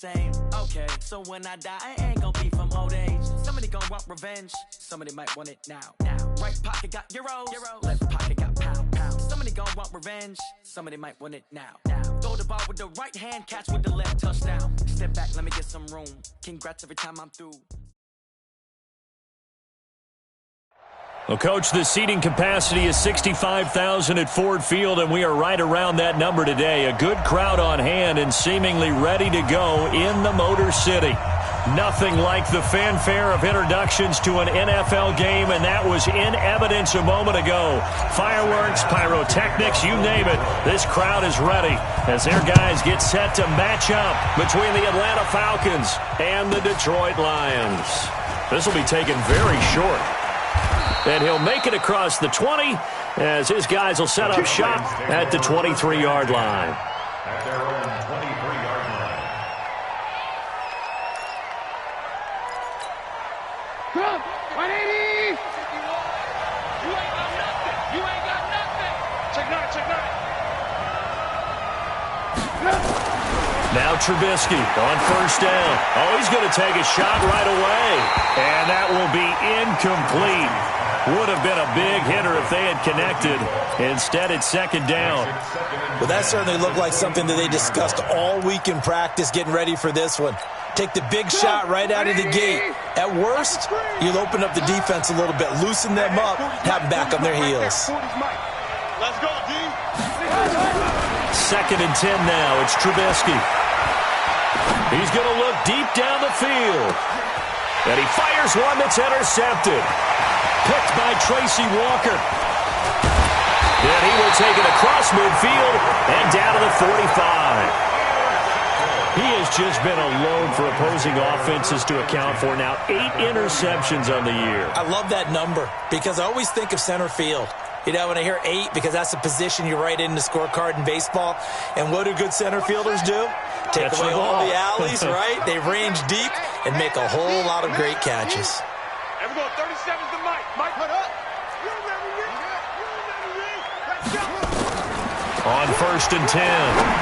Same, okay, so when I die, I ain't gonna be from old age. Somebody gonna want revenge, somebody might want it now. Right pocket got euros, left pocket got pound. Somebody gonna want revenge, somebody might want it now. Throw the ball with the right hand, catch with the left, touchdown. Step back, let me get some room. Congrats every time I'm through. Well, Coach, the seating capacity is 65,000 at Ford Field, and we are right around that number today. A good crowd on hand and seemingly ready to go in the Motor City. Nothing like the fanfare of introductions to an NFL game, and that was in evidence a moment ago. Fireworks, pyrotechnics, you name it. This crowd is ready as their guys get set to match up between the Atlanta Falcons and the Detroit Lions. This will be taken very short. And he'll make it across the 20 as his guys will set up shop at the 23-yard line. At their own 23-yard line. Come, 180! You ain't got nothing. You ain't got nothing. Check nine. Now Trubisky on first down. Oh, he's going to take a shot right away. And that will be incomplete. Would have been a big hitter if they had connected. Instead, it's second down. Well, that certainly looked like something that they discussed all week in practice, getting ready for this one. Take the big shot right out of the gate. At worst, you'll open up the defense a little bit, loosen them up, have them back on their heels. Let's go, D. Second and 10 now. It's Trubisky. He's going to look deep down the field. And he fires one that's intercepted. Picked by Tracy Walker. And he will take it across midfield and down to the 45. He has just been a load for opposing offenses to account for. Now 8 interceptions on the year. I love that number because I always think of center field. You know, when I hear 8, because that's the position you write in the scorecard in baseball. And what do good center fielders do? Take away all the alleys, right? They range deep and make a whole lot of great catches. And we're going 37's the Mike. Mike, put up. You remember me? Let's go. On first and 10,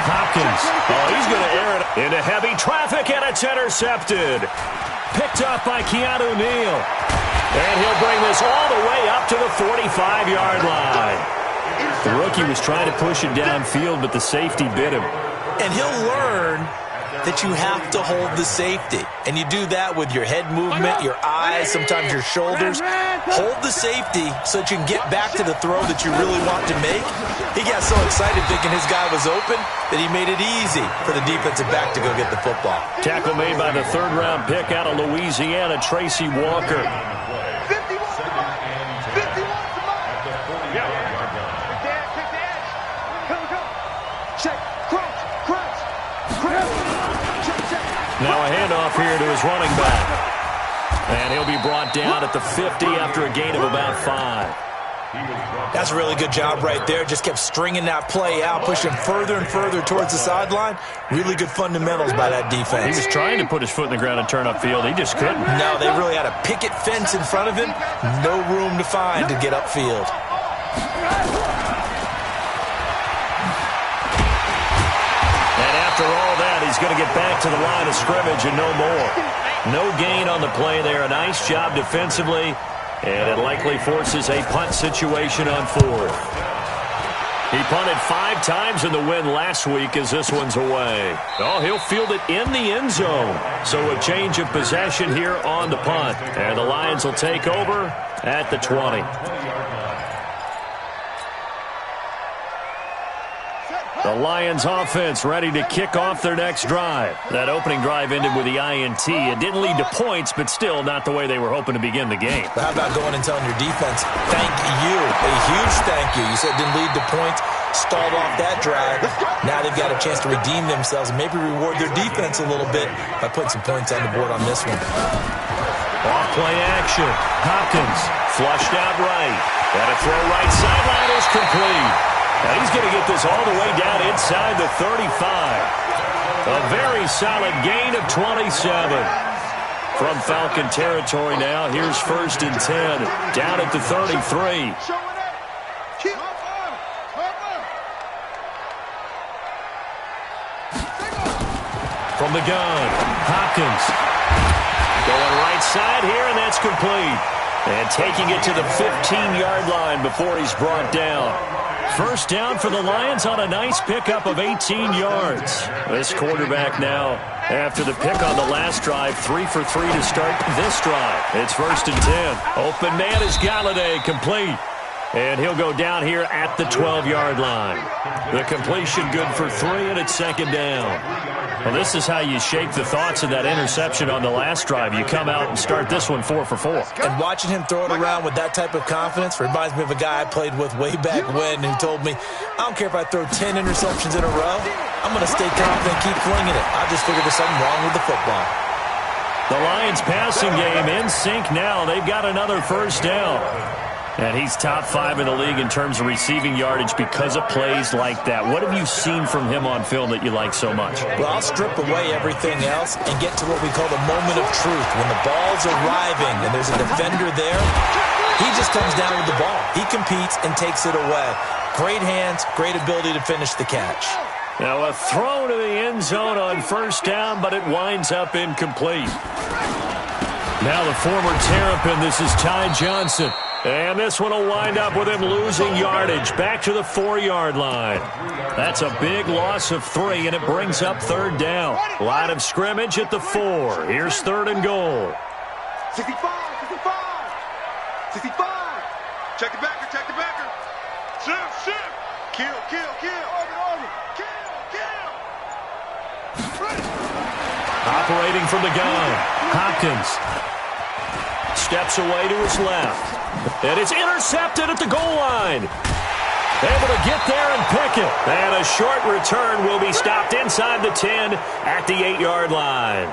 Hopkins. Oh, he's going to air it into heavy traffic, and it's intercepted. Picked up by Keanu Neal. And he'll bring this all the way up to the 45-yard line. The rookie was trying to push it downfield, but the safety bit him. And he'll learn that you have to hold the safety. And you do that with your head movement, your eyes, sometimes your shoulders. Hold the safety so that you can get back to the throw that you really want to make. He got so excited thinking his guy was open that he made it easy for the defensive back to go get the football. Tackle made by the third-round pick out of Louisiana, Tracy Walker. 51 to Mike. Yeah. Pick the edge. Here we go. Check. Crouch. Now a handoff here to his running back. And he'll be brought down at the 50 after a gain of about 5. That's a really good job right there. Just kept stringing that play out, pushing further and further towards the sideline. Really good fundamentals by that defense. He was trying to put his foot in the ground and turn upfield. He just couldn't. No, they really had a picket fence in front of him. No room to find to get upfield. And after all that, he's going to get back to the line of scrimmage and no more. No gain on the play there. A nice job defensively. And it likely forces a punt situation on 4th. He punted 5 times in the win last week as this one's away. Oh, he'll field it in the end zone. So a change of possession here on the punt. And the Lions will take over at the 20. The Lions offense ready to kick off their next drive. That opening drive ended with the INT. It didn't lead to points, but still not the way they were hoping to begin the game. But how about going and telling your defense, thank you, a huge thank you. You said it didn't lead to points, stalled off that drive. Now they've got a chance to redeem themselves and maybe reward their defense a little bit by putting some points on the board on this one. Off play action. Hopkins flushed out right. Got a throw right sideline is complete. Now he's going to get this all the way down inside the 35. A very solid gain of 27. From Falcon territory now, here's first and 10. Down at the 33. From From the gun, Hopkins. Going right side here, and that's complete. And taking it to the 15-yard line before he's brought down. First down for the Lions on a nice pickup of 18 yards. This quarterback now, after the pick on the last drive, 3 for 3 to start this drive. It's 1st and 10. Open man is Galladay, complete. And he'll go down here at the 12-yard line. The completion good for 3, and it's 2nd down. Well, this is how you shake the thoughts of that interception on the last drive. You come out and start this one 4 for 4. And watching him throw it around with that type of confidence reminds me of a guy I played with way back when who told me, I don't care if I throw 10 interceptions in a row, I'm going to stay confident and keep flinging it. I just figured there's something wrong with the football. The Lions passing game in sync now. They've got another first down. And he's top 5 in the league in terms of receiving yardage because of plays like that. What have you seen from him on film that you like so much? Well, I'll strip away everything else and get to what we call the moment of truth. When the ball's arriving and there's a defender there, he just comes down with the ball. He competes and takes it away. Great hands, great ability to finish the catch. Now a throw to the end zone on first down, but it winds up incomplete. Now the former Terrapin, this is Ty Johnson. And this one will wind up with him losing yardage back to the 4-yard line. That's a big loss of 3, and it brings up 3rd down. Line of scrimmage at the 4. Here's 3rd and goal. 65. Check the backer. Shift. Kill. Operating from the gun, Hopkins. Steps away to his left. And it's intercepted at the goal line. Able to get there and pick it. And a short return will be stopped inside the 10 at the 8-yard line.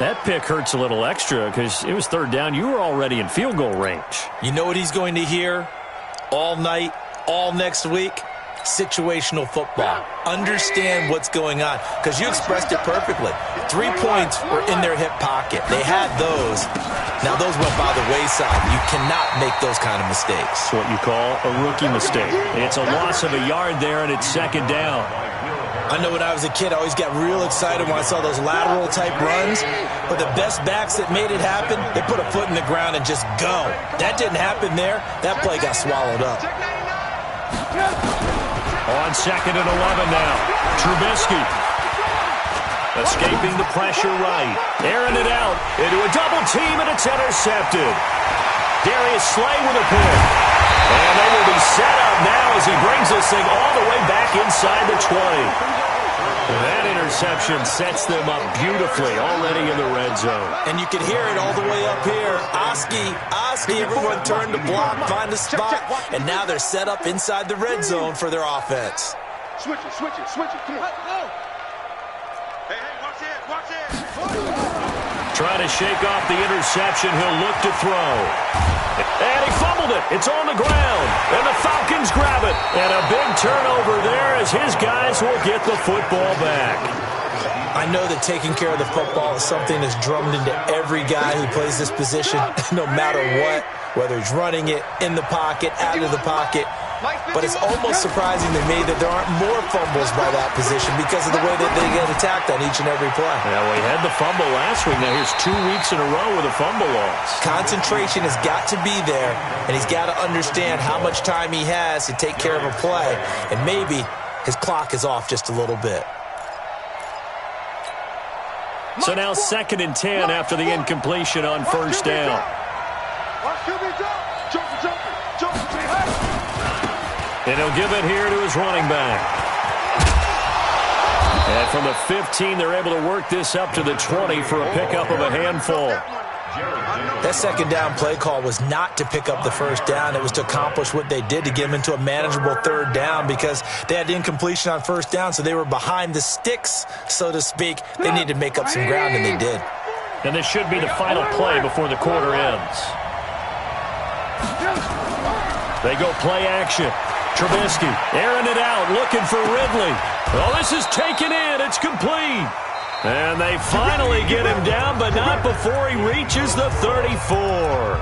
That pick hurts a little extra because it was 3rd down. You were already in field goal range. You know what he's going to hear all night, all next week? Situational football. Understand what's going on, because you expressed it perfectly. 3 points were in their hip pocket. They had those. Now those went by the wayside. You cannot make those kind of mistakes. It's what you call a rookie mistake. It's a loss of a yard there, and it's 2nd down. I know when I was a kid, I always got real excited when I saw those lateral-type runs. But the best backs that made it happen, they put a foot in the ground and just go. That didn't happen there. That play got swallowed up. On 2nd and 11 now. Trubisky. Escaping the pressure right. Airing it out into a double team, and it's intercepted. Darius Slay with a pick. And they will be set up now as he brings this thing all the way back inside the 20. That interception sets them up beautifully already in the red zone. And you can hear it all the way up here. Oski, everyone turned to block, find a spot, and now they're set up inside the red zone for their offense. Switch it. Come on. Hey, watch it. Trying to shake off the interception. He'll look to throw. And he fumbled it. It's on the ground. And the Falcons grab it. And a big turnover there as his guys will get the football back. I know that taking care of the football is something that's drummed into every guy who plays this position, no matter what, whether he's running it, in the pocket, out of the pocket. But it's almost surprising to me that there aren't more fumbles by that position because of the way that they get attacked on each and every play. Yeah, we had the fumble last week. Now here's 2 weeks in a row with a fumble loss. Concentration has got to be there, and he's got to understand how much time he has to take care of a play, and maybe his clock is off just a little bit. So now 2nd and 10 after the incompletion on first down. And he'll give it here to his running back. And from the 15, they're able to work this up to the 20 for a pickup of a handful. That 2nd down play call was not to pick up the first down. It was to accomplish what they did to get them into a manageable 3rd down because they had incompletion on first down, so they were behind the sticks, so to speak. They needed to make up some ground, and they did. And this should be the final play before the quarter ends. They go play action. Trubisky airing it out, looking for Ridley. Oh, this is taken in. It's complete. And they finally get him down, but not before he reaches the 34.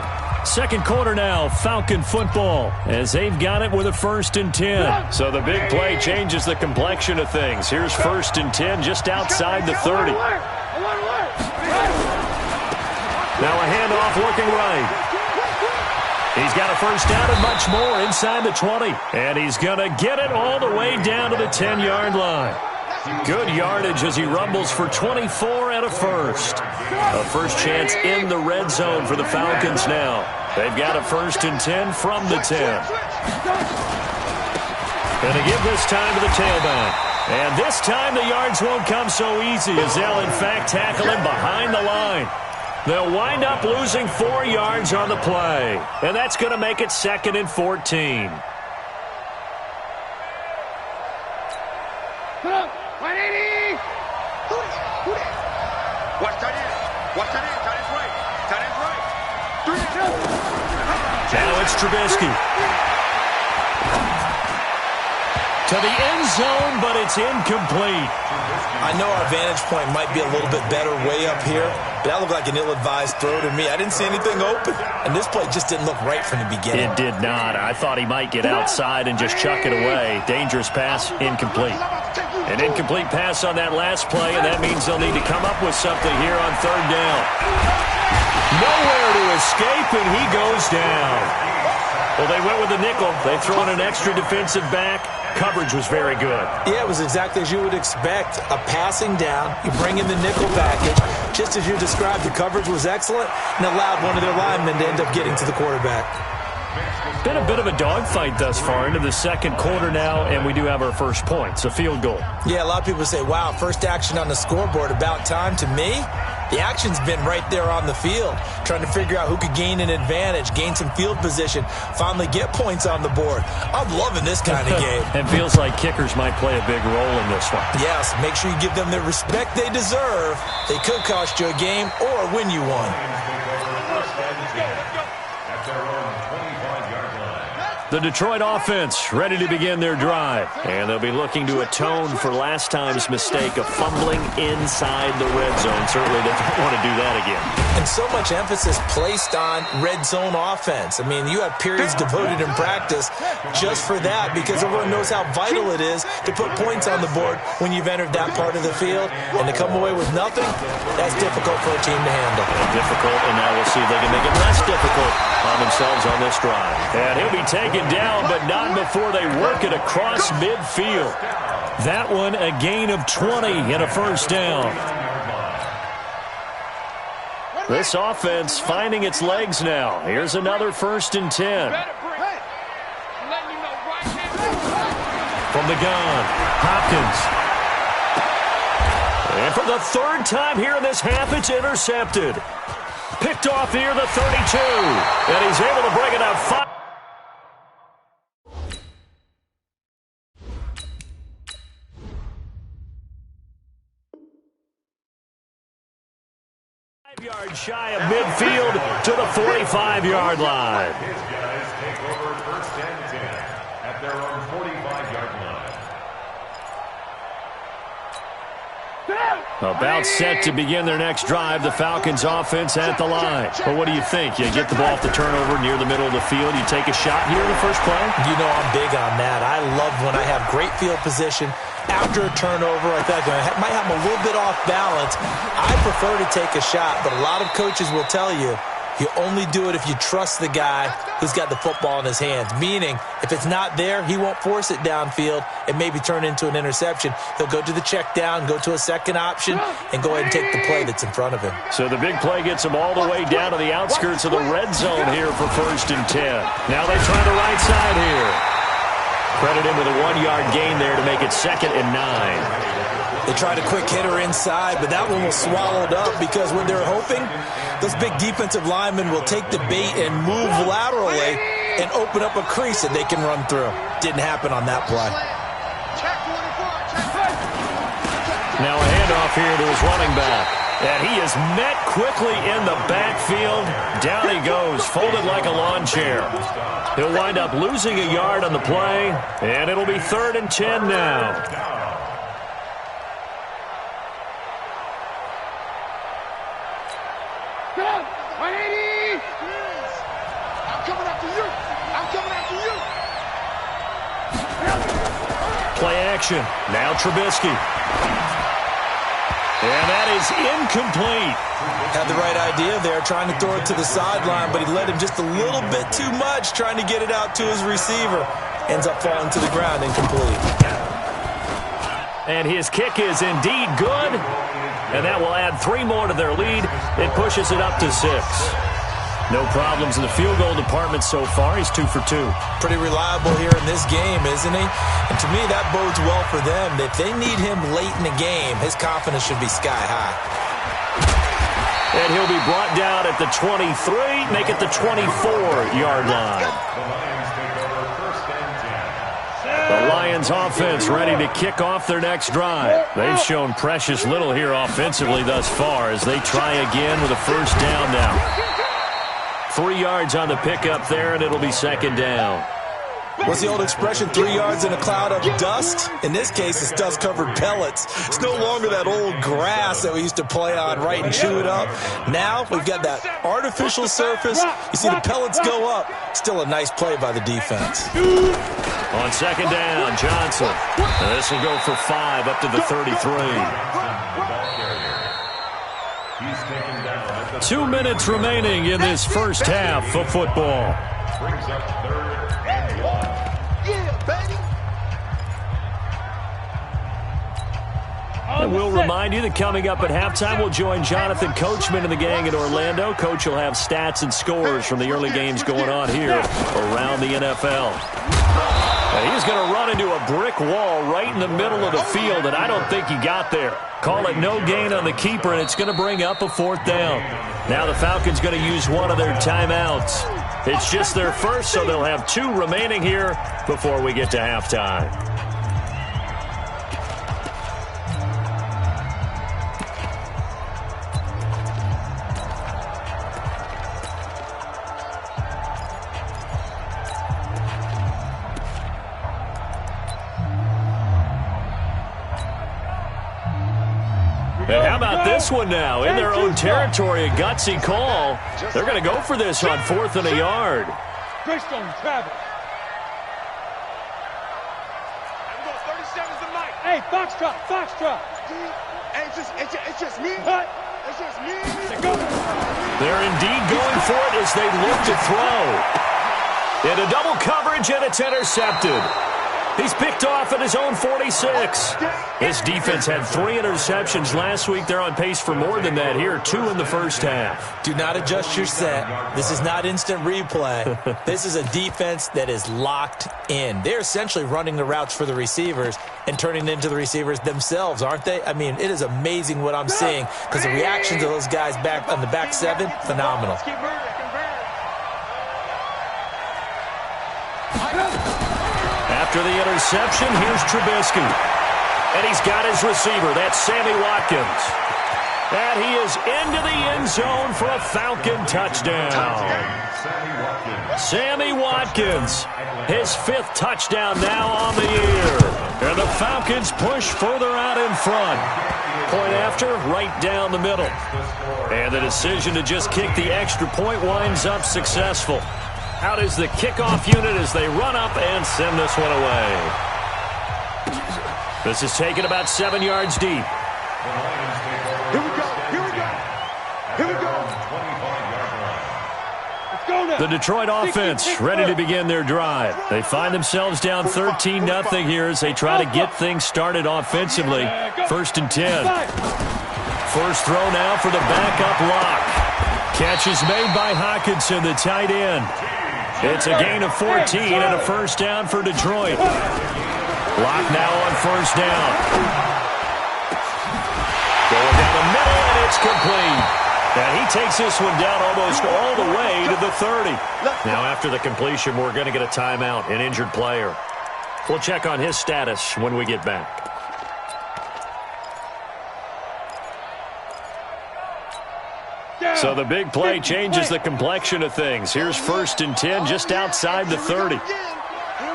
Second quarter now, Falcon football, as they've got it with a 1st and 10. So the big play changes the complexion of things. Here's 1st and 10 just outside the 30. Now a handoff looking right. He's got a first down and much more inside the 20. And he's going to get it all the way down to the 10-yard line. Good yardage as he rumbles for 24 and a first. A first chance in the red zone for the Falcons now. They've got a 1st and 10 from the 10. Going to give this time to the tailback. And this time the yards won't come so easy as they'll in fact tackle him behind the line. They'll wind up losing 4 yards on the play. And that's going to make it 2nd and 14. Now it's Trubisky. To the end zone, but it's incomplete. I know our vantage point might be a little bit better way up here, but that looked like an ill-advised throw to me. I didn't see anything open, and this play just didn't look right from the beginning. It did not. I thought he might get outside and just chuck it away. Dangerous pass, incomplete. An incomplete pass on that last play, and that means they'll need to come up with something here on 3rd down. Nowhere to escape, and he goes down. Well, they went with the nickel. They throw in an extra defensive back. Coverage was very good. Yeah, it was exactly as you would expect. A passing down, you bring in the nickel package. Just as you described, the coverage was excellent and allowed one of their linemen to end up getting to the quarterback. Been a bit of a dogfight thus far into the 2nd quarter now, and we do have our first points, a field goal. Yeah, a lot of people say, wow, first action on the scoreboard, about time. To me, the action's been right there on the field, trying to figure out who could gain an advantage, gain some field position, finally get points on the board. I'm loving this kind of game. It feels like kickers might play a big role in this one. Yes, make sure you give them the respect they deserve. They could cost you a game or win you one. The Detroit offense ready to begin their drive. And they'll be looking to atone for last time's mistake of fumbling inside the red zone. Certainly they don't want to do that again. And so much emphasis placed on red zone offense. I mean, you have periods devoted in practice just for that because everyone knows how vital it is to put points on the board when you've entered that part of the field. And to come away with nothing, that's difficult for a team to handle. Difficult, and now we'll see if they can make it less difficult on themselves on this drive. And he'll be taken down, but not before they work it across midfield. That one a gain of 20 and a first down. This offense finding its legs now. Here's another 1st and 10. From the gun, Hopkins. And for the 3rd time here in this half, it's intercepted. Picked off here, the 32. And he's able to bring it out 5. Yards shy of midfield to the 45-yard line. His guys take over 1st and 10 at their own 45-yard line. About set to begin their next drive, the Falcons offense at the line. But what do you think? You get the ball off the turnover near the middle of the field, you take a shot here in the first play? You know I'm big on that. I love when I have great field position after a turnover like that. I might have them a little bit off balance. I prefer to take a shot, but a lot of coaches will tell you, you only do it if you trust the guy who's got the football in his hands. Meaning, if it's not there, he won't force it downfield and maybe turn into an interception. He'll go to the check down, go to a second option, and go ahead and take the play that's in front of him. So the big play gets him all the way down to the outskirts of the red zone here for 1st and 10. Now they try the right side here. Credit him with a 1-yard gain there to make it 2nd and 9. They tried a quick hitter inside, but that one was swallowed up because when they're hoping, those big defensive linemen will take the bait and move laterally and open up a crease that they can run through. Didn't happen on that play. Now a handoff here to his running back. And he is met quickly in the backfield. Down he goes, folded like a lawn chair. He'll wind up losing a yard on the play, and it'll be 3rd and 10 now. coming after you. I'm coming after you. Play action. Now Trubisky. And that is incomplete. Had the right idea there, trying to throw it to the sideline, but he led him just a little bit too much, trying to get it out to his receiver. Ends up falling to the ground, incomplete. And his kick is indeed good. And that will add 3 more to their lead. It pushes it up to 6. No problems in the field goal department so far. He's 2 for 2. Pretty reliable here in this game, isn't he? And to me, that bodes well for them. If they need him late in the game, his confidence should be sky high. And he'll be brought down at the 23, make it the 24-yard line. The Lions offense ready to kick off their next drive. They've shown precious little here offensively thus far as they try again with a first down now. 3 yards on the pickup there, and it'll be second down. What's the old expression, 3 yards in a cloud of dust? In this case, it's dust-covered pellets. It's no longer that old grass that we used to play on, right, and chew it up. Now we've got that artificial surface. You see the pellets go up. Still a nice play by the defense. On second down, Johnson. And this will go for 5 up to the 33. 2 minutes remaining in this first half of football. Brings up 3rd and 1. Yeah, baby. And we'll remind you that coming up at halftime, we'll join Jonathan Coachman and the gang in Orlando. Coach will have stats and scores from the early games going on here around the NFL. And he's going to run into a brick wall right in the middle of the field, and I don't think he got there. Call it no gain on the keeper, and it's going to bring up a 4th down. Now the Falcons going to use one of their timeouts. It's just their first, so they'll have 2 remaining here before we get to halftime. And how about this one now? In their own territory, a gutsy call. They're going to go for this on 4th and a yard. Greystone Travis. I'm going 37's the mic. Hey, Foxtrot. Hey, it's just me. What? It's just me. They're indeed going for it as they look to throw. Into double coverage, and it's intercepted. He's picked off at his own 46. This defense had 3 interceptions last week. They're on pace for more than that here, 2 in the first half. Do not adjust your set. This is not instant replay. This is a defense that is locked in. They're essentially running the routes for the receivers and turning it into the receivers themselves, aren't they? I mean, it is amazing what I'm seeing because the reactions of those guys back on the back 7, phenomenal. After the interception, here's Trubisky. And he's got his receiver. That's Sammy Watkins. And he is into the end zone for a Falcon touchdown. Sammy Watkins, his 5th touchdown now on the year. And the Falcons push further out in front. Point after, right down the middle. And the decision to just kick the extra point winds up successful. Out is the kickoff unit as they run up and send this one away. This is taken about 7 yards deep. Here we go. Let's go now. The Detroit offense ready to begin their drive. They find themselves down 13-0 here as they try to get things started offensively. 1st and 10. First throw now for the backup lock. Catch is made by Hockenson, the tight end. It's a gain of 14 and a first down for Detroit. Lock now on first down. Going down the middle, and it's complete. And he takes this one down almost all the way to the 30. Now after the completion, we're going to get a timeout, an injured player. We'll check on his status when we get back. So the big play changes the complexion of things. Here's 1st and 10 just outside the 30. Here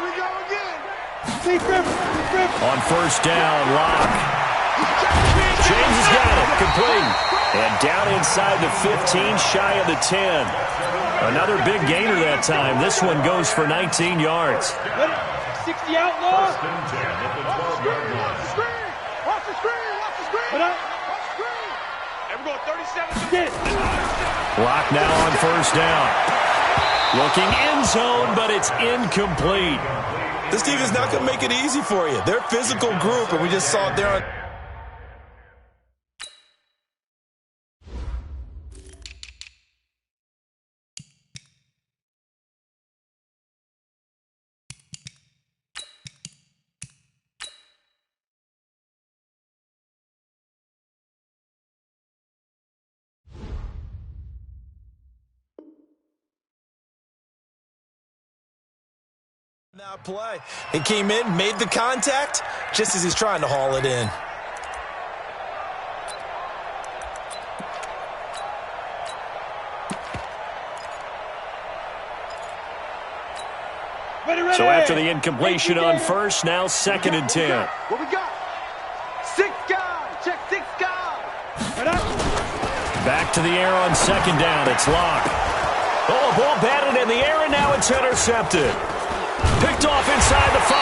we go again. On first down, Lock. James has got it, complete. And down inside the 15, shy of the 10. Another big gainer that time. This one goes for 19 yards. 60 outlaw. First and 10 at the 12-yard line. Watch the screen. Watch the screen. Watch the screen. Watch the screen. And we're going 37. Block now on first down. Looking end zone, but it's incomplete. This team is not going to make it easy for you. They're a physical group, and we just saw it there on... Now play. He came in, made the contact, just as he's trying to haul it in. So after the incompletion on first, now 2nd and 10. What we got? 6 guys. Check 6 guys. Back to the air on 2nd down. It's Locke. Oh, ball batted in the air, and now it's intercepted. Picked off inside the 5,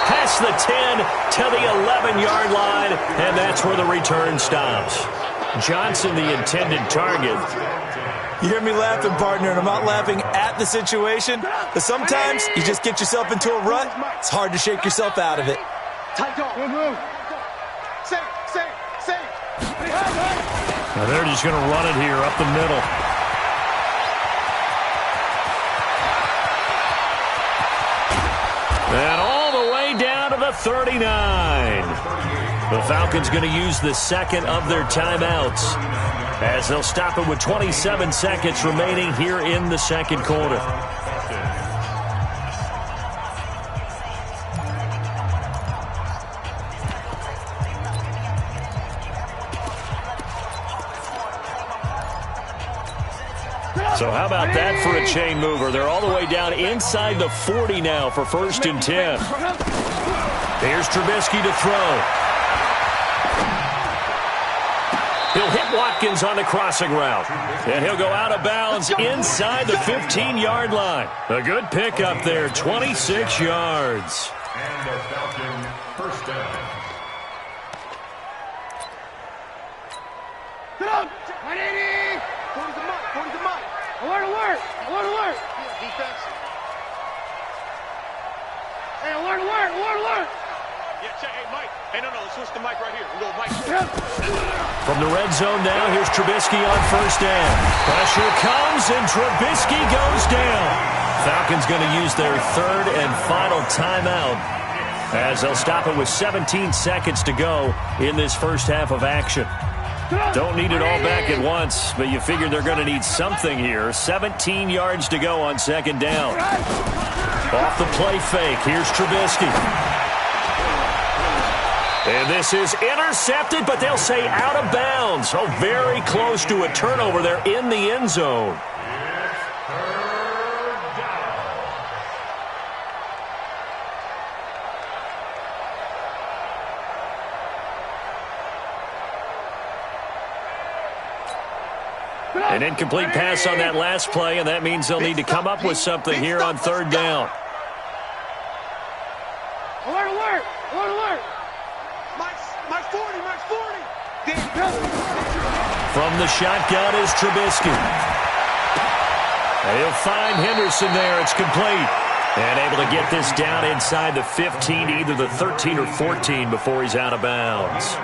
past the 10 to the 11-yard line, and that's where the return stops. Johnson, the intended target. You hear me laughing, partner, and I'm not laughing at the situation, but sometimes you just get yourself into a rut. It's hard to shake yourself out of it. Tight go. Move. Safe. Now they're just going to run it here up the middle. And all the way down to the 39. The Falcons going to use the second of their timeouts as they'll stop it with 27 seconds remaining here in the second quarter. So how about that for a chain mover? They're all the way down inside the 40 now for 1st and 10. Here's Trubisky to throw. He'll hit Watkins on the crossing route. And he'll go out of bounds inside the 15-yard line. A good pickup there, 26 yards. And a Falcon first down. Get up. 180. 40 to Mike. Alert. Defense. Hey, alert. Yeah, check. Hey, Mike. Hey, no, let's switch the mic right here. We'll go Mike. From the red zone now, here's Trubisky on first down. Pressure comes, and Trubisky goes down. Falcons going to use their 3rd and final timeout as they'll stop it with 17 seconds to go in this first half of action. Don't need it all back at once, but you figure they're going to need something here. 17 yards to go on 2nd down. Off the play fake, here's Trubisky. And this is intercepted, but they'll say out of bounds. Oh, very close to a turnover there in the end zone. An incomplete pass on that last play, and that means they'll need to come up with something here on 3rd down. Alert. Mike 40. From the shotgun is Trubisky. He'll find Henderson there. It's complete. And able to get this down inside the 15, either the 13 or 14 before he's out of bounds.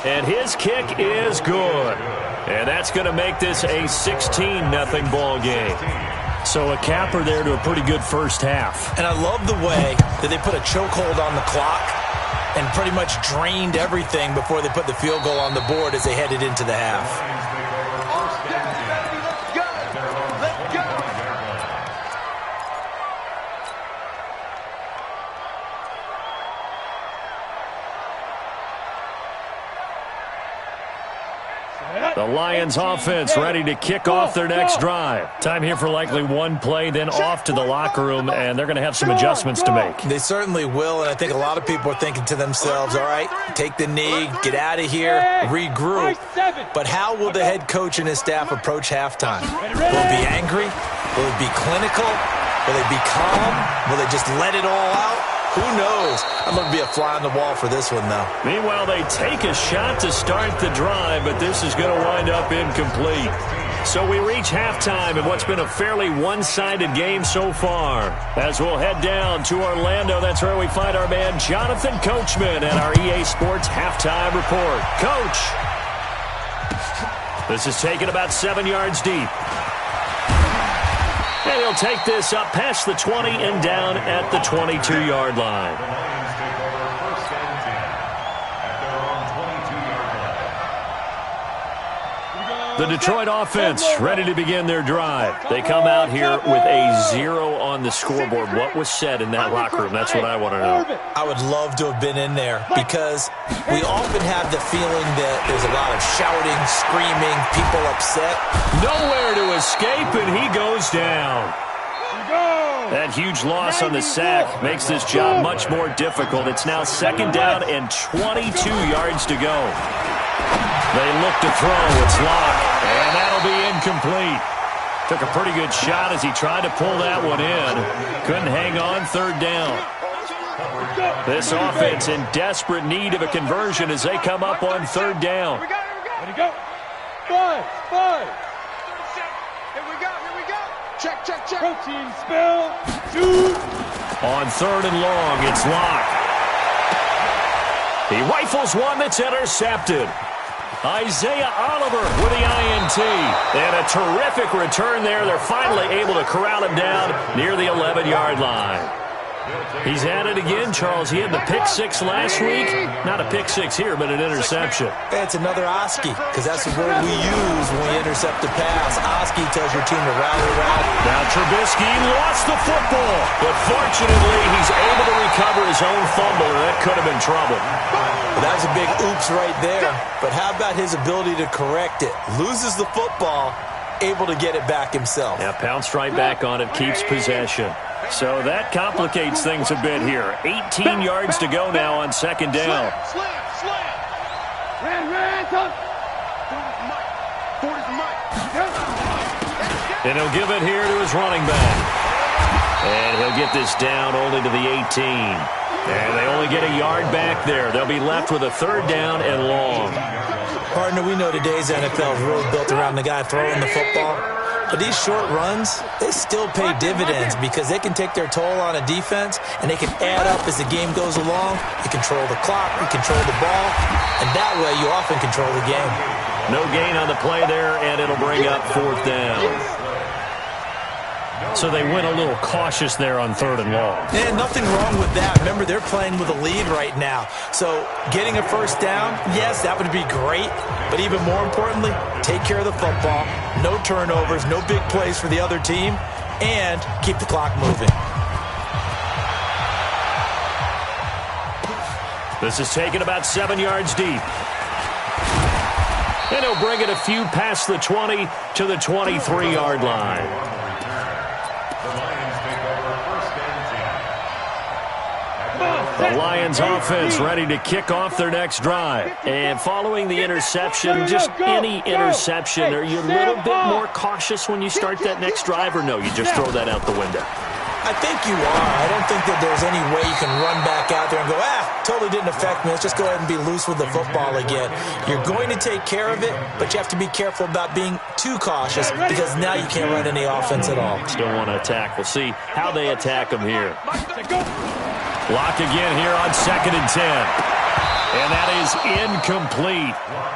And his kick is good. And that's going to make this a 16-0 ball game. So a capper there to a pretty good first half. And I love the way that they put a chokehold on the clock and pretty much drained everything before they put the field goal on the board as they headed into the half. Let's go. The Lions offense ready to kick off their next drive. Time here for likely one play, then off to the locker room, and they're going to have some adjustments to make. They certainly will, and I think a lot of people are thinking to themselves, all right, take the knee, get out of here, regroup. But how will the head coach and his staff approach halftime? Will it be angry? Will it be clinical? Will they be calm? Will they just let it all out? Who knows? I'm going to be a fly on the wall for this one, though. Meanwhile, they take a shot to start the drive, but this is going to wind up incomplete. So we reach halftime in what's been a fairly one-sided game so far. As we'll head down to Orlando, that's where we find our man Jonathan Coachman at our EA Sports Halftime Report. Coach! This is taken about 7 yards deep. And he'll take this up past the 20 and down at the 22-yard line. The Lions take over 1st and 10 at their own 22-yard line. The Detroit offense ready to begin their drive. They come out here with a 0 on the scoreboard. What was said in that locker room? That's what I want to know. I would love to have been in there because we often have the feeling that there's a lot of shouting, screaming, people upset. Nowhere to escape, and he goes down. That huge loss on the sack makes this job much more difficult. It's now 2nd down and 22 yards to go. They look to throw. It's locked, and that'll be incomplete. Took a pretty good shot as he tried to pull that one in. Couldn't hang on 3rd down. This offense in desperate need of a conversion as they come up on 3rd down. Here we go. 5. Here we go. Check. Protein spill. 2. On 3rd and long, it's locked. He rifles one that's intercepted. Isaiah Oliver with the INT. And a terrific return there. They're finally able to corral him down near the 11-yard line. He's at it again, Charles. He had the pick 6 last week. Not a pick 6 here, but an interception. It's another Oski, because that's the word we use when we intercept a pass. Oski tells your team to rally around. Now Trubisky lost the football, but fortunately he's able to recover his own fumble, and that could have been trouble. Well, that was a big oops right there. But how about his ability to correct it? Loses the football, able to get it back himself. Yeah, pounced right back on it, keeps possession. So that complicates things a bit here. 18 yards to go now on 2nd down. And he'll give it here to his running back. And he'll get this down only to the 18. And they only get a yard back there. They'll be left with a 3rd down and long. Partner, we know today's NFL is really built around the guy throwing the football. But these short runs, they still pay dividends because they can take their toll on a defense and they can add up as the game goes along. You control the clock, you control the ball, and that way you often control the game. No gain on the play there, and it'll bring up 4th down. So they went a little cautious there on 3rd and long. And nothing wrong with that. Remember, they're playing with a lead right now. So getting a 1st down, yes, that would be great. But even more importantly, take care of the football. No turnovers, no big plays for the other team, and keep the clock moving. This is taken about 7 yards deep. And he'll bring it a few past the 20 to the 23-yard line. The Lions offense ready to kick off their next drive. And following the interception, just any interception, are you a little bit more cautious when you start that next drive, or no, you just throw that out the window? I think you are. I don't think that there's any way you can run back out there and go, totally didn't affect me. Let's just go ahead and be loose with the football again. You're going to take care of it, but you have to be careful about being too cautious because now you can't run any offense at all. Still want to attack. We'll see how they attack them here. Block again here on 2nd and 10. And that is incomplete.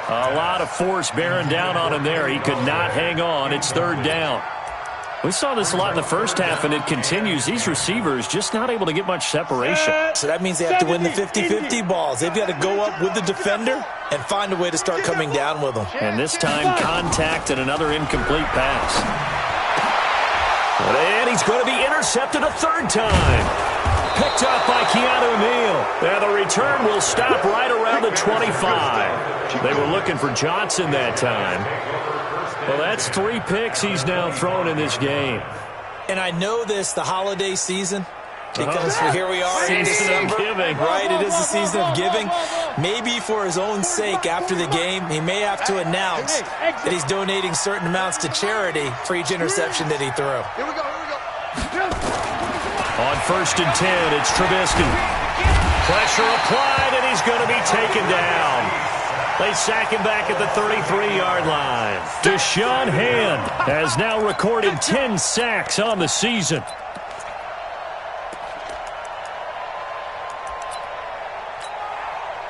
A lot of force bearing down on him there. He could not hang on. It's 3rd down. We saw this a lot in the first half, and it continues. These receivers just not able to get much separation. So that means they have to win the 50-50 balls. They've got to go up with the defender and find a way to start coming down with them. And this time, contact and another incomplete pass. And he's going to be intercepted a 3rd time. Picked up by Keanu Neal. And the return will stop right around the 25. They were looking for Johnson that time. Well, that's 3 picks he's now thrown in this game. And I know this, the holiday season, because here we are in December. Giving. Right, it is the season of giving. Maybe for his own sake after the game, he may have to announce that he's donating certain amounts to charity for each interception that he threw. Here we go. On 1st and 10, it's Trubisky. Pressure applied, and he's going to be taken down. They sack him back at the 33-yard line. Deshaun Hand has now recorded 10 sacks on the season.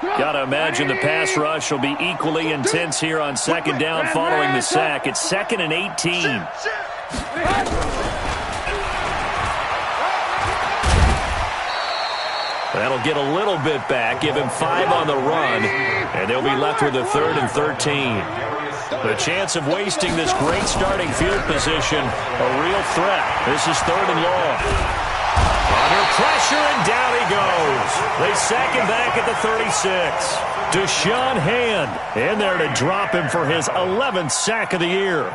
Got to imagine the pass rush will be equally intense here on 2nd down following the sack. It's 2nd and 18. That'll get a little bit back, give him 5 on the run, and they'll be left with a 3rd and 13. The chance of wasting this great starting field position, a real threat. This is 3rd and long. Under pressure, and down he goes. They sack him back at the 36. Deshaun Hand in there to drop him for his 11th sack of the year.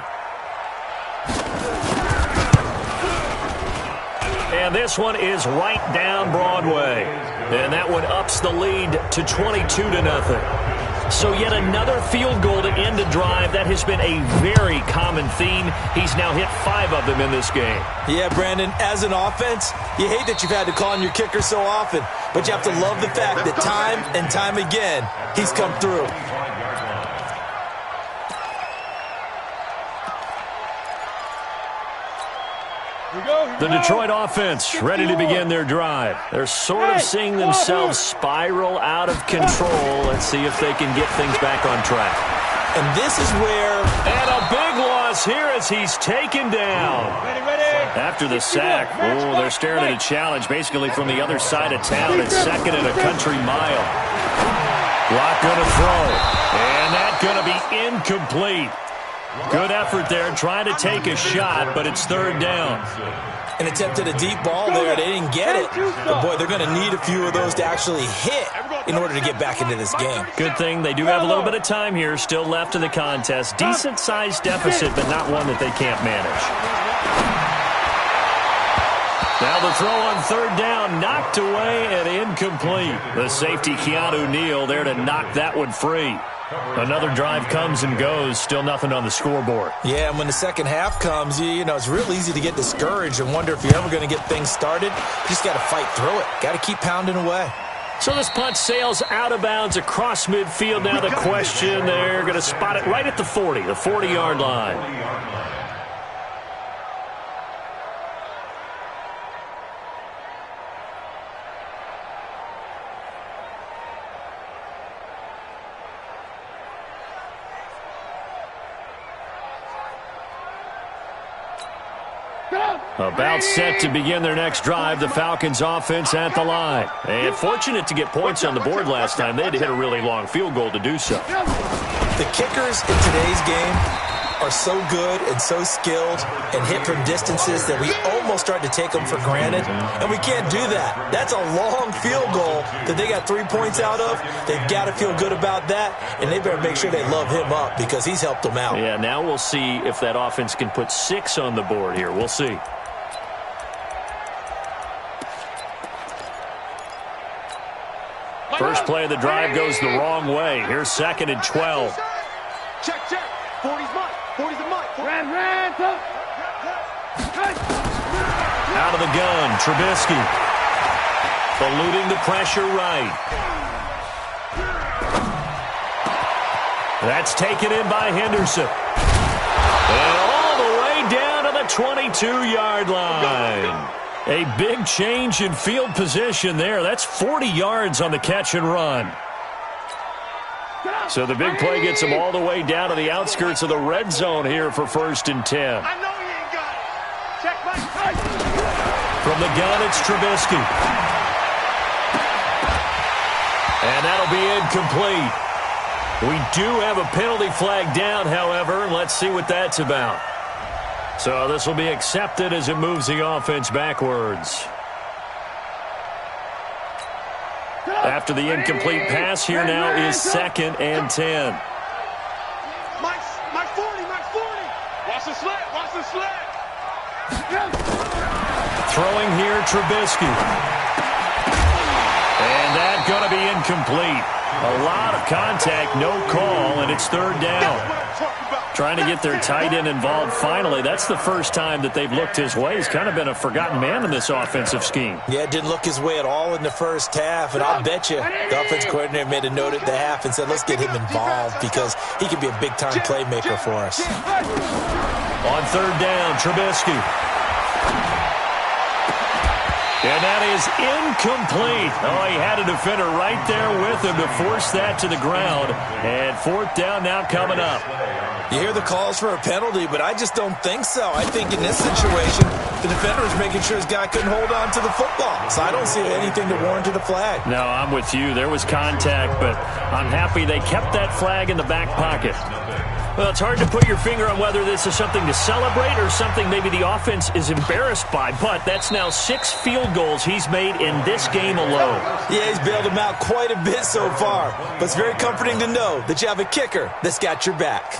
And this one is right down Broadway. And that one ups the lead to 22-0. So yet another field goal to end a drive. That has been a very common theme. He's now hit 5 of them in this game. Yeah, Brandon, as an offense, you hate that you've had to call on your kicker so often. But you have to love the fact that time and time again, he's come through. The Detroit offense ready to begin their drive. They're sort of seeing themselves spiral out of control. Let's see if they can get things back on track. And this is where... And a big loss here as he's taken down. After the sack, they're staring at a challenge basically from the other side of town. It's 2nd and a country mile. Lock going to throw. And that's going to be incomplete. Good effort there, trying to take a shot, but it's 3rd down. And attempted a deep ball there. They didn't get it. But, boy, they're going to need a few of those to actually hit in order to get back into this game. Good thing they do have a little bit of time here still left in the contest. Decent-sized deficit, but not one that they can't manage. Now the throw on 3rd down, knocked away and incomplete. The safety, Keanu Neal, there to knock that one free. Another drive comes and goes, still nothing on the scoreboard. Yeah, and when the second half comes, you know, it's real easy to get discouraged and wonder if you're ever going to get things started. You just got to fight through it. Got to keep pounding away. So this punt sails out of bounds across midfield. Now the question, they're going to spot it right at the 40, the 40-yard line. About set to begin their next drive, the Falcons offense at the line. And fortunate to get points on the board last time. They had to hit a really long field goal to do so. The kickers in today's game are so good and so skilled and hit from distances that we almost start to take them for granted. And we can't do that. That's a long field goal that they got 3 points out of. They've got to feel good about that, and they better make sure they love him up because he's helped them out. Yeah, now we'll see if that offense can put 6 on the board here. We'll see. First play of the drive goes the wrong way. Here's 2nd and 12. Check. 40's mine. 40's a mine. Out of the gun, Trubisky. Eluding the pressure right. That's taken in by Henderson. And all the way down to the 22-yard line. A big change in field position there. That's 40 yards on the catch and run. So the big play gets them all the way down to the outskirts of the red zone here for 1st and 10. I know you ain't got it. Check my tight. From the gun, it's Trubisky. And that'll be incomplete. We do have a penalty flag down, however. Let's see what that's about. So this will be accepted as it moves the offense backwards. After the incomplete pass, here now is 2nd and 10. Throwing here, Trubisky. And that's going to be incomplete. A lot of contact, no call, and it's third down. Trying to get their tight end involved finally. That's the first time that they've looked his way. He's kind of been a forgotten man in this offensive scheme. Yeah, it didn't look his way at all in the first half, and I'll bet you the offense coordinator made a note at the half and said, let's get him involved because he could be a big-time playmaker for us. On third down, Trubisky. And that is incomplete. Oh, he had a defender right there with him to force that to the ground. And fourth down now coming up. You hear the calls for a penalty, but I just don't think so. I think in this situation, the defender was making sure his guy couldn't hold on to the football. So I don't see anything to warrant a flag. No, I'm with you. There was contact, but I'm happy they kept that flag in the back pocket. Well, it's hard to put your finger on whether this is something to celebrate or something maybe the offense is embarrassed by, but that's now 6 field goals he's made in this game alone. Yeah, he's bailed him out quite a bit so far, but it's very comforting to know that you have a kicker that's got your back.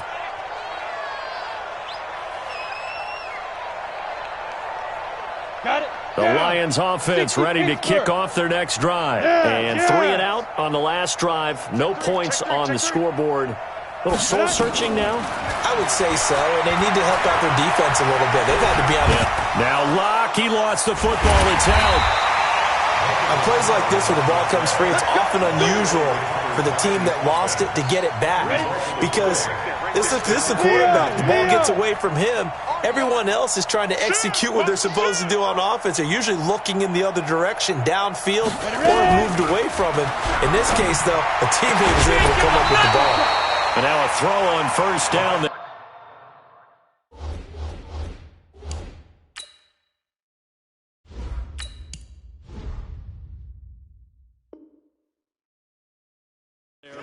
Got it. The Lions offense ready to kick off their next drive. And 3 and out on the last drive. No points on the scoreboard. A little soul-searching now? I would say so, and they need to help out their defense a little bit. They've had to be on it. Now Locke, he lost the football. It's out. On plays like this where the ball comes free, it's often unusual for the team that lost it to get it back because this is the quarterback. The ball gets away from him. Everyone else is trying to execute what they're supposed to do on offense. They're usually looking in the other direction, downfield, or moved away from him. In this case, though, a teammate was able to come up with the ball. And now a throw on first down.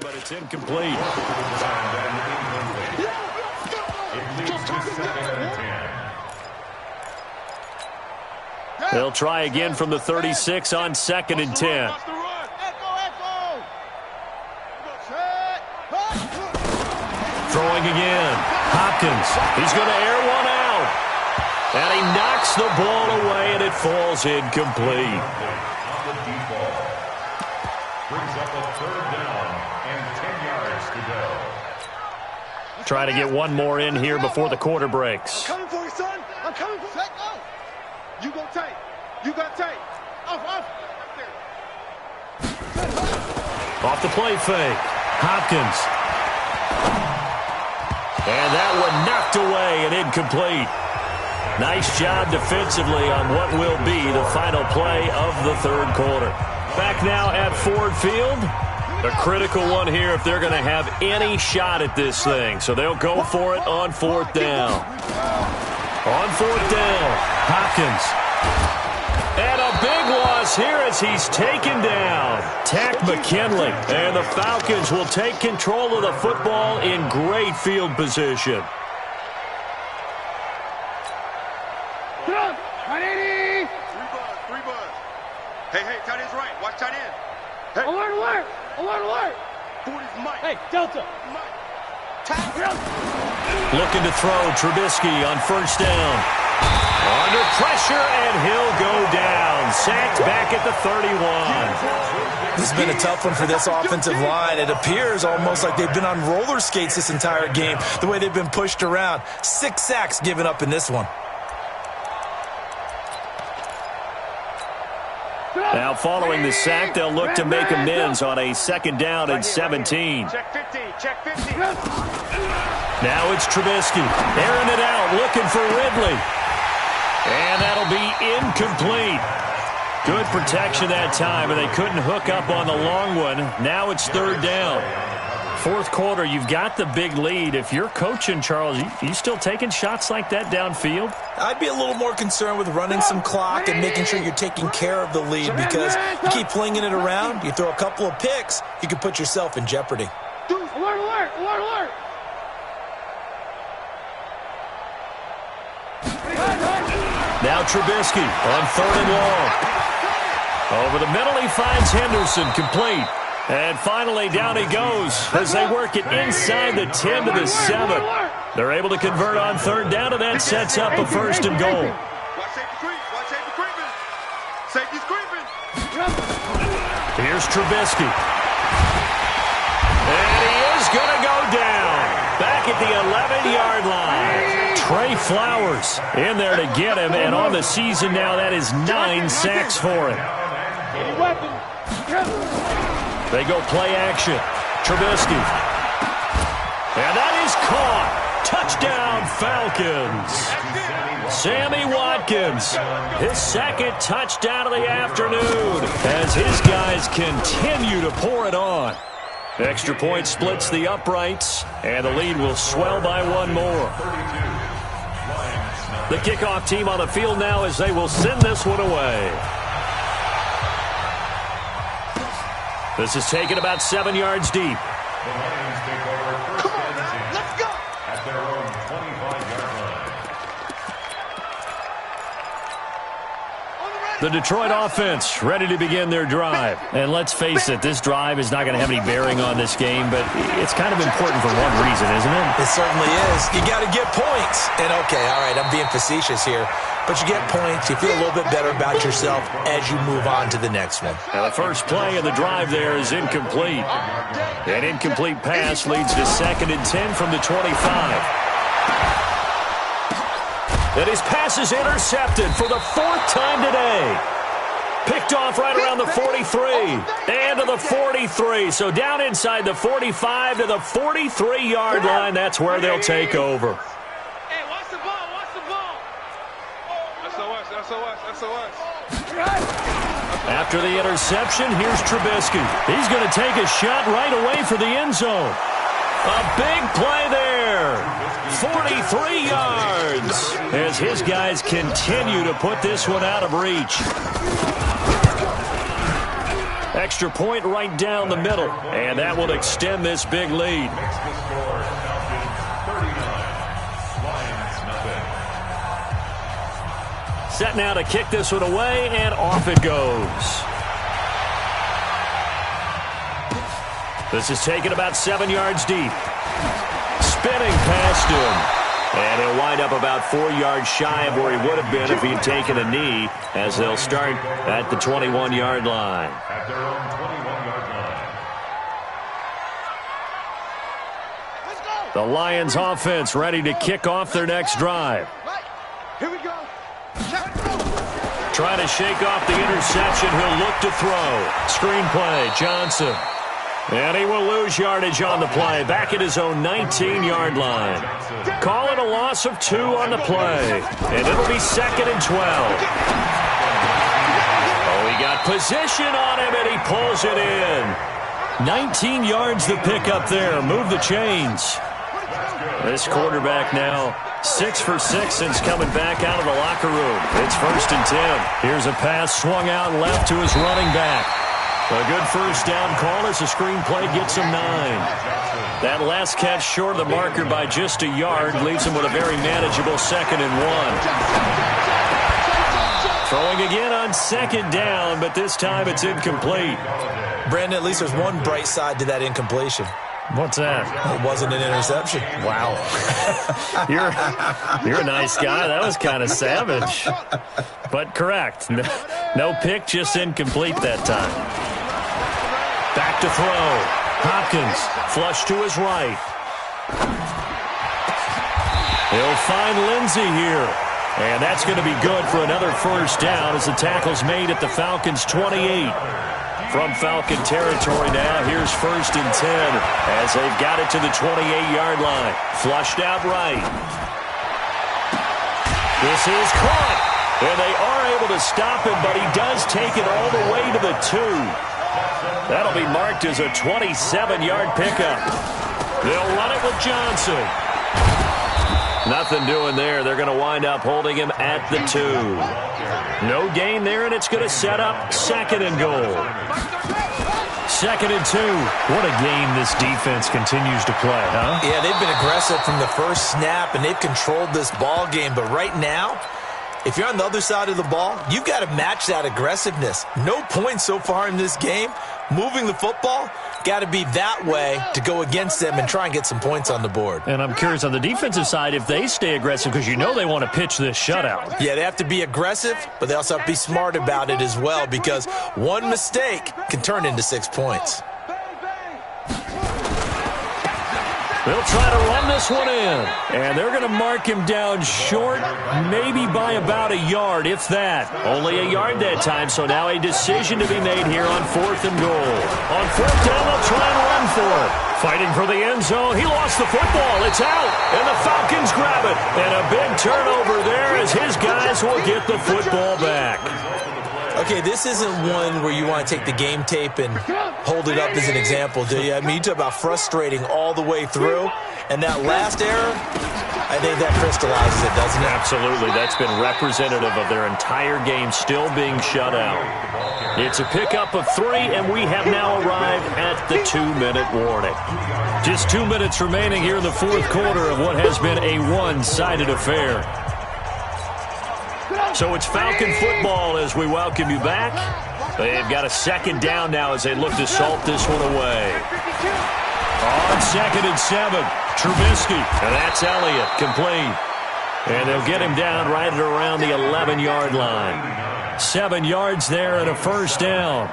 But it's incomplete. They'll try again from the 36 on 2nd and 10. Throwing again. Hopkins. He's going to air one out. And he knocks the ball away, and it falls incomplete. Brings up a third down and 10 yards to go. Try to get one more in here before the quarter breaks. I'm coming for you, son. I'm coming for you. Let go. You go tight. You got tight. Off. Off the play fake. Hopkins. And that one knocked away and incomplete. Nice job defensively on what will be the final play of the third quarter. Back now at Ford Field. A critical one here if they're going to have any shot at this thing. So they'll go for it on 4th down. On 4th down, Hopkins. And a big loss here as he's taken down. Tack McKinley. And the Falcons will take control of the football in great field position. Hey, tight end's right. Watch tight end. Hey. Alert. 40's Mike. Hey, Delta. Mike. Looking to throw Trubisky on first down. Under pressure, and he'll go down. Sacked back at the 31. This has been a tough one for this offensive line. It appears almost like they've been on roller skates this entire game, the way they've been pushed around. 6 sacks given up in this one. Now following the sack, they'll look to make amends on a 2nd down and 17. Check 50. Now it's Trubisky. Airing it out, looking for Ridley. And that'll be incomplete. Good protection that time, and they couldn't hook up on the long one. Now it's 3rd down. 4th quarter, you've got the big lead. If you're coaching, Charles, you still taking shots like that downfield? I'd be a little more concerned with running some clock and making sure you're taking care of the lead because you keep flinging it around, you throw a couple of picks, you can put yourself in jeopardy. Alert. Now Trubisky on 3rd and long. Over the middle, he finds Henderson, complete. And finally, down he goes as they work it inside the 10 to the 7. They're able to convert on 3rd down, and that sets up a 1st and goal. Watch safety creep. Here's Trubisky. And he is going to go down. Back at the 11-yard line. Trey Flowers in there to get him. And on the season now, that is 9 sacks for him. They go play action. Trubisky. And that is caught. Touchdown, Falcons. Sammy Watkins, his second touchdown of the afternoon as his guys continue to pour it on. Extra point splits the uprights, and the lead will swell by one more. The kickoff team on the field now as they will send this one away. This is taken about 7 yards deep. The Lions take over first and 10. Let's go! At their own 25-yard line. The Detroit offense ready to begin their drive. And let's face it, this drive is not going to have any bearing on this game, but it's kind of important for one reason, isn't it? It certainly is. You got to get points. And okay, all right, I'm being facetious here, but you get points, you feel a little bit better about yourself as you move on to the next one. Now the first play of the drive there is incomplete. An incomplete pass leads to 2nd and 10 from the 25. And his pass is intercepted for the 4th time today. Picked off right around the 43 and to the 43. So down inside the 45 to the 43-yard line. That's where they'll take over. Hey, watch the ball, watch the ball. SOS. After the interception, here's Trubisky. He's going to take a shot right away for the end zone. A big play there. 43 yards as his guys continue to put this one out of reach. Extra point right down the middle, and that will extend this big lead. Makes the score Falcons 39, Lions nothing. Set now to kick this one away, and off it goes. This is taken about 7 yards deep. Spinning past him. And he'll wind up about 4 yards shy of where he would have been if he had taken a knee, as they'll start at the 21-yard line. At their own 21-yard line. The Lions offense ready to kick off their next drive. Here we go. Trying to shake off the interception. He'll look to throw. Screen play, Johnson. And he will lose yardage on the play. Back at his own 19-yard line. Call it a loss of 2 on the play. And it'll be 2nd and 12. Oh, he got position on him, and he pulls it in. 19 yards the pickup there. Move the chains. This quarterback now 6 for 6 since coming back out of the locker room. It's 1st and 10. Here's a pass swung out left to his running back. A good first down call as the screen play gets him 9. That last catch short of the marker by just a yard leaves him with a very manageable 2nd and 1. Throwing again on 2nd down, but this time it's incomplete. Brandon, at least there's one bright side to that incompletion. What's that? It wasn't an interception. Wow. You're a nice guy. That was kind of savage. But correct. No pick, just incomplete that time. Back to throw. Hopkins, flush to his right. He'll find Lindsey here. And that's going to be good for another first down as the tackle's made at the Falcons' 28. From Falcon territory now, here's 1st and 10 as they've got it to the 28-yard line. Flushed out right. This is caught. And they are able to stop him, but he does take it all the way to the 2. That'll be marked as a 27-yard pickup. They'll run it with Johnson. Nothing doing there. They're going to wind up holding him at the 2. No gain there, and it's going to set up 2nd and goal. 2nd and 2. What a game this defense continues to play, huh? Yeah, they've been aggressive from the first snap, and they've controlled this ball game. But right now, if you're on the other side of the ball, you've got to match that aggressiveness. No points so far in this game. Moving the football, got to be that way to go against them and try and get some points on the board. And I'm curious on the defensive side if they stay aggressive, because you know they want to pitch this shutout. Yeah, they have to be aggressive, but they also have to be smart about it as well, because one mistake can turn into 6 points. They'll try to run this one in, and they're going to mark him down short, maybe by about a yard, if that. Only a yard that time, so now a decision to be made here on 4th and goal. On 4th down, they'll try and run for it. Fighting for the end zone. He lost the football. It's out, and the Falcons grab it. And a big turnover there as his guys will get the football back. Okay, this isn't one where you want to take the game tape and hold it up as an example, do you? I mean, you talk about frustrating all the way through, and that last error, I think that crystallizes it, doesn't it? Absolutely. That's been representative of their entire game still being shut out. It's a pickup of 3, and we have now arrived at the 2-minute warning. Just 2 minutes remaining here in the 4th quarter of what has been a one-sided affair. So it's Falcon football as we welcome you back. They've got a 2nd down now as they look to salt this one away. On 2nd and 7, Trubisky, and that's Elliott, complete. And they'll get him down right at around the 11-yard line. 7 yards there and a 1st down.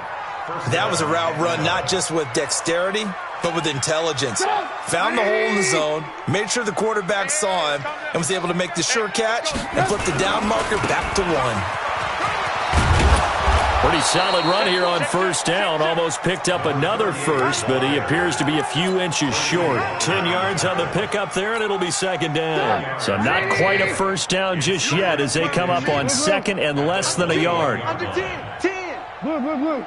That was a route run not just with dexterity, but with intelligence. Found the hole in the zone, made sure the quarterback saw him, and was able to make the sure catch and flip the down marker back to 1. Pretty solid run here on 1st down. Almost picked up another first, but he appears to be a few inches short. 10 yards on the pickup there, and it'll be 2nd down. So not quite a 1st down just yet as they come up on 2nd and less than a yard. Under 10. Blue.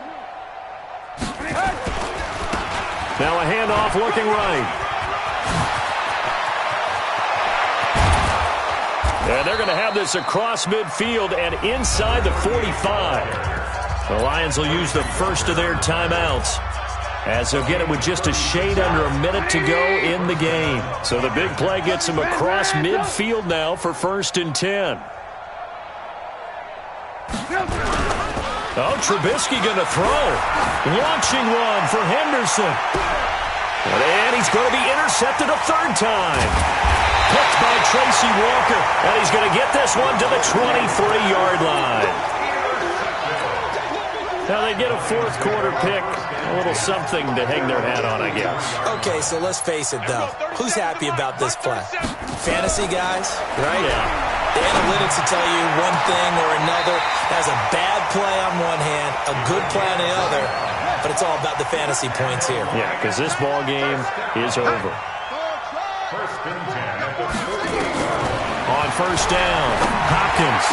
Now a handoff looking right. And they're going to have this across midfield and inside the 45. The Lions will use the first of their timeouts as they'll get it with just a shade under a minute to go in the game. So the big play gets them across midfield now for 1st and 10. Oh, Trubisky going to throw. Launching one for Henderson. And he's going to be intercepted a 3rd time. Picked by Tracy Walker. And he's going to get this one to the 23-yard line. Now they get a 4th quarter pick. A little something to hang their hat on, I guess. Okay, so let's face it, though. Who's happy about this play? Fantasy guys, right? Yeah. The analytics will tell you one thing or another. Has a bad play on one hand, a good play on the other, but it's all about the fantasy points here. Yeah, because this ball game is over. On 1st down, Hopkins.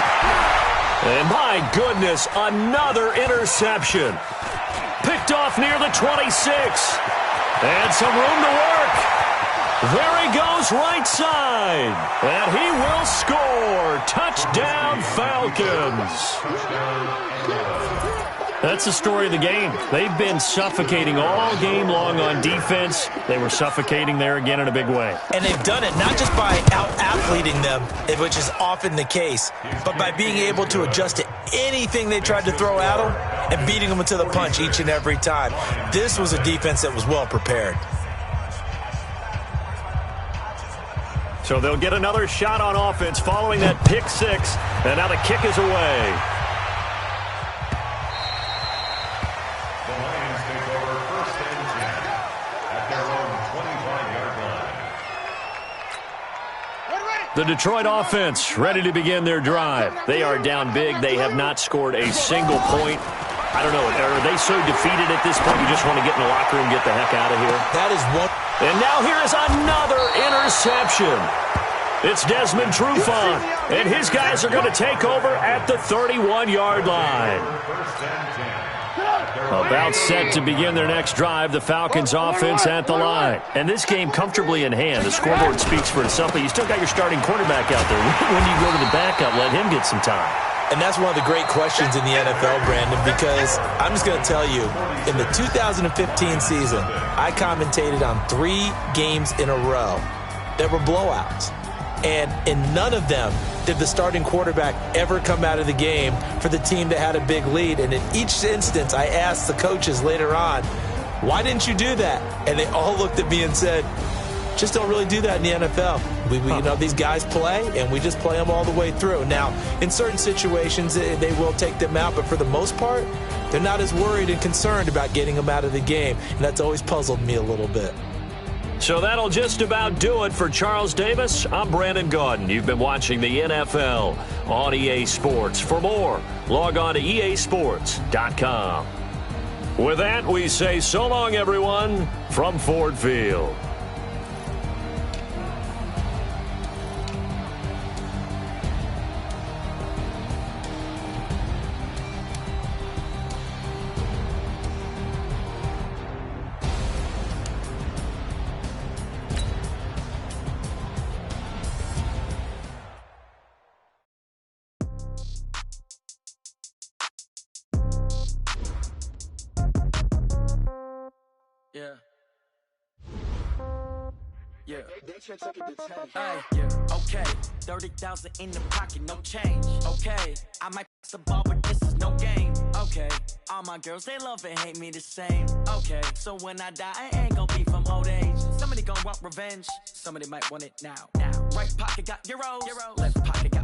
And my goodness, another interception. Picked off near the 26. And some room to work. There he goes right side. And he will score. Touchdown, Falcons. That's the story of the game. They've been suffocating all game long on defense. They were suffocating there again in a big way. And they've done it not just by out-athleting them, which is often the case, but by being able to adjust to anything they tried to throw at them and beating them to the punch each and every time. This was a defense that was well prepared. So they'll get another shot on offense following that pick 6. And now the kick is away. The Detroit offense ready to begin their drive. They are down big. They have not scored a single point. I don't know. Are they so defeated at this point you just want to get in the locker room and get the heck out of here? That is one. And now here is another interception. It's Desmond Trufant, and his guys are going to take over at the 31-yard line. About set to begin their next drive, the Falcons offense at the line. And this game comfortably in hand. The scoreboard speaks for itself, but you still got your starting quarterback out there. When do you go to the backup, let him get some time? And that's one of the great questions in the NFL, Brandon, because I'm just going to tell you, in the 2015 season, I commentated on 3 games in a row that were blowouts. And in none of them did the starting quarterback ever come out of the game for the team that had a big lead. And in each instance, I asked the coaches later on, why didn't you do that? And they all looked at me and said, just don't really do that in the NFL. You know, these guys play, and we just play them all the way through. Now, in certain situations, they will take them out, but for the most part, they're not as worried and concerned about getting them out of the game, and that's always puzzled me a little bit. So that'll just about do it for Charles Davis. I'm Brandon Gaudin. You've been watching the NFL on EA Sports. For more, log on to easports.com. With that, we say so long, everyone, from Ford Field. Okay, 30,000 in the pocket, no change. Okay, I might pass the ball, but this is no game. Okay, all my girls, they love and hate me the same. Okay, so when I die, I ain't gonna be from old age. Somebody gonna want revenge, somebody might want it now. Right pocket got euros, left pocket got